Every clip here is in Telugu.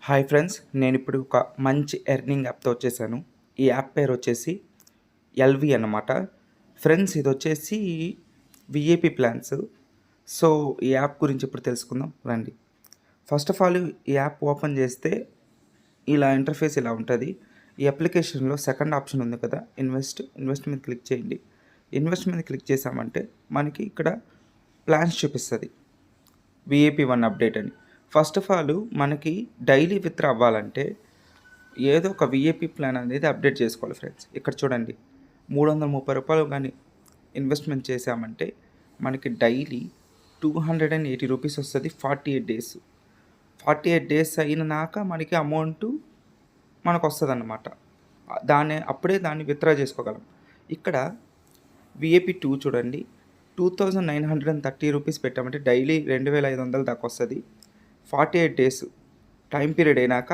హాయ్ ఫ్రెండ్స్, నేను ఇప్పుడు ఒక మంచి ఎర్నింగ్ యాప్తో వచ్చేసాను. ఈ యాప్ పేరు వచ్చేసి ఎల్వి అన్నమాట. ఫ్రెండ్స్, ఇది వచ్చేసి విఏపి ప్లాన్స్. సో ఈ యాప్ గురించి ఇప్పుడు తెలుసుకుందాం రండి. ఫస్ట్ ఆఫ్ ఆల్ ఈ యాప్ ఓపెన్ చేస్తే ఇలా ఇంటర్ఫేస్ ఇలా ఉంటుంది. ఈ అప్లికేషన్లో సెకండ్ ఆప్షన్ ఉంది కదా, ఇన్వెస్ట్ మీద క్లిక్ చేయండి. ఇన్వెస్ట్ మీద క్లిక్ చేసామంటే మనకి ఇక్కడ ప్లాన్స్ చూపిస్తుంది. విఏపి 1 అప్డేట్ అని. ఫస్ట్ ఆఫ్ ఆల్ మనకి డైలీ విత్డ్రా అవ్వాలంటే ఏదో ఒక విఏపి ప్లాన్ అనేది అప్డేట్ చేసుకోవాలి ఫ్రెండ్స్. ఇక్కడ చూడండి, రూ. 330 కానీ ఇన్వెస్ట్మెంట్ చేసామంటే మనకి డైలీ రూ. 280 వస్తుంది. 48 డేస్. 48 డేస్ అయినాక మనకి అమౌంట్ మనకు వస్తుంది అన్నమాట. అప్పుడే దాన్ని విత్డ్రా చేసుకోగలం. ఇక్కడ విఏపి 2 చూడండి, రూ. 2930 పెట్టామంటే డైలీ 2500 దాకా వస్తుంది. 48 డేస్ టైం పీరియడ్ అయినాక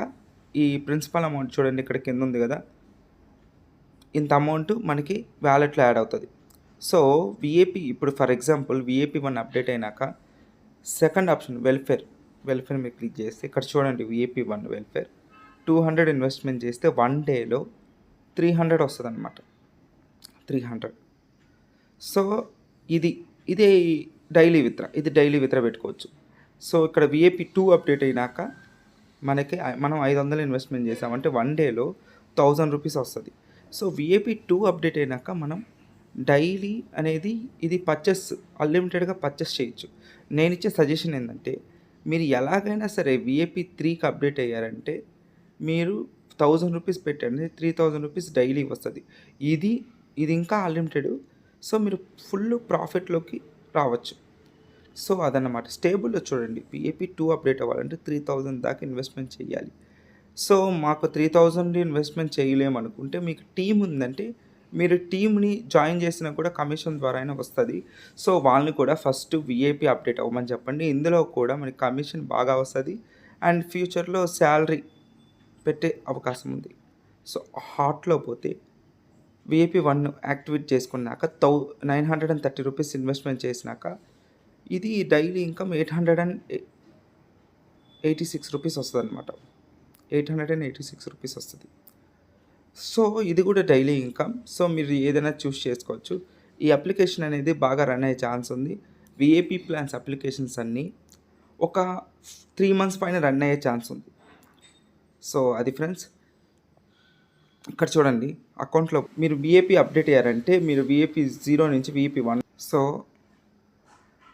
ఈ ప్రిన్సిపల్ అమౌంట్ చూడండి, ఇక్కడ కింద ఉంది కదా, ఇంత అమౌంట్ మనకి వ్యాలెట్లో యాడ్ అవుతుంది. సో విఏపి ఇప్పుడు ఫర్ ఎగ్జాంపుల్ విఏపి 1 అప్డేట్ అయినాక సెకండ్ ఆప్షన్ వెల్ఫేర్ మీరు క్లిక్ చేస్తే ఇక్కడ చూడండి, విఏపి 1 వెల్ఫేర్ 200 ఇన్వెస్ట్మెంట్ చేస్తే 1 డేలో 300 వస్తుంది అనమాట. 300. సో ఇదే డైలీ విత్డ్రా పెట్టుకోవచ్చు. సో ఇక్కడ విఏపి 2 అప్డేట్ అయినాక మనం 500 ఇన్వెస్ట్మెంట్ చేసామంటే 1 డేలో 1000 రూపీస్ వస్తుంది. సో విఏపి 2 అప్డేట్ అయినాక మనం డైలీ అనేది ఇది అన్లిమిటెడ్గా పర్చేస్ చేయొచ్చు. నేను ఇచ్చే సజెషన్ ఏంటంటే, మీరు ఎలాగైనా సరే విఏపి 3కి అప్డేట్ అయ్యారంటే మీరు 1000 రూపీస్ పెట్టండి, 3000 రూపీస్ డైలీ వస్తుంది. ఇది ఇంకా అన్లిమిటెడ్. సో మీరు ఫుల్ ప్రాఫిట్లోకి రావచ్చు. సో అదన్నమాట. స్టేబుల్లో చూడండి, విఏపి 2 అప్డేట్ అవ్వాలంటే 3000 దాకా ఇన్వెస్ట్మెంట్ చేయాలి. సో మాకు 3000 ఇన్వెస్ట్మెంట్ చేయలేమనుకుంటే మీకు టీం ఉందంటే మీరు టీమ్ని జాయిన్ చేసినా కూడా కమిషన్ ద్వారా అయినా వస్తుంది. సో వాళ్ళని కూడా ఫస్ట్ విఏపి అప్డేట్ అవ్వమని చెప్పండి. ఇందులో కూడా మనకి కమిషన్ బాగా వస్తుంది అండ్ ఫ్యూచర్లో శాలరీ పెట్టే అవకాశం ఉంది. సో హాట్లో పోతే విఏపి 1 యాక్టివేట్ చేసుకున్నాక 930 రూపీస్ ఇన్వెస్ట్మెంట్ చేసినాక ఇది డైలీ ఇన్కమ్ 886 రూపీస్ వస్తుంది అనమాట. 886 రూపీస్ వస్తుంది. సో ఇది కూడా డైలీ ఇన్కమ్. సో మీరు ఏదైనా చూస్ చేసుకోవచ్చు. ఈ అప్లికేషన్ అనేది బాగా రన్ అయ్యే ఛాన్స్ ఉంది. విఏపి ప్లాన్స్ అప్లికేషన్స్ అన్నీ ఒక 3 మంత్స్ పైన రన్ అయ్యే ఛాన్స్ ఉంది. సో అది ఫ్రెండ్స్. ఇక్కడ చూడండి, అకౌంట్లో మీరు విఏపి అప్డేట్ అయ్యారంటే మీరు విఏపి 0 నుంచి విఏపి 1. సో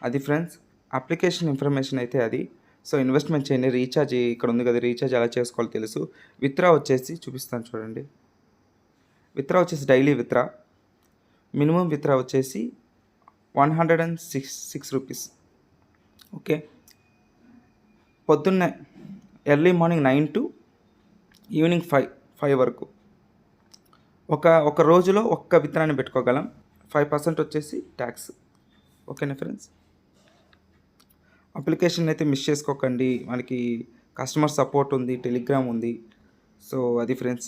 అది ఫ్రెండ్స్, అప్లికేషన్ ఇన్ఫర్మేషన్ అయితే అది. సో ఇన్వెస్ట్మెంట్ చేయండి. రీఛార్జ్ ఇక్కడ ఉంది కదా, రీఛార్జ్ ఎలా చేసుకోవాలో తెలుసు. విత్డ్రా వచ్చేసి చూపిస్తాను చూడండి. విత్డ్రా వచ్చేసి డైలీ విత్డ్రా, మినిమం విత్డ్రా వచ్చేసి 106 రూపీస్. ఓకే, పొద్దున్నే ఎర్లీ మార్నింగ్ 9 to ఈవినింగ్ 5 వరకు ఒక రోజులో ఒక్క విత్డ్రాని పెట్టుకోగలం. 5% వచ్చేసి ట్యాక్స్. ఓకేనా ఫ్రెండ్స్, అప్లికేషన్ అయితే మిస్ చేసుకోకండి. మనకి కస్టమర్ సపోర్ట్ ఉంది, టెలిగ్రామ్ ఉంది. సో అది ఫ్రెండ్స్.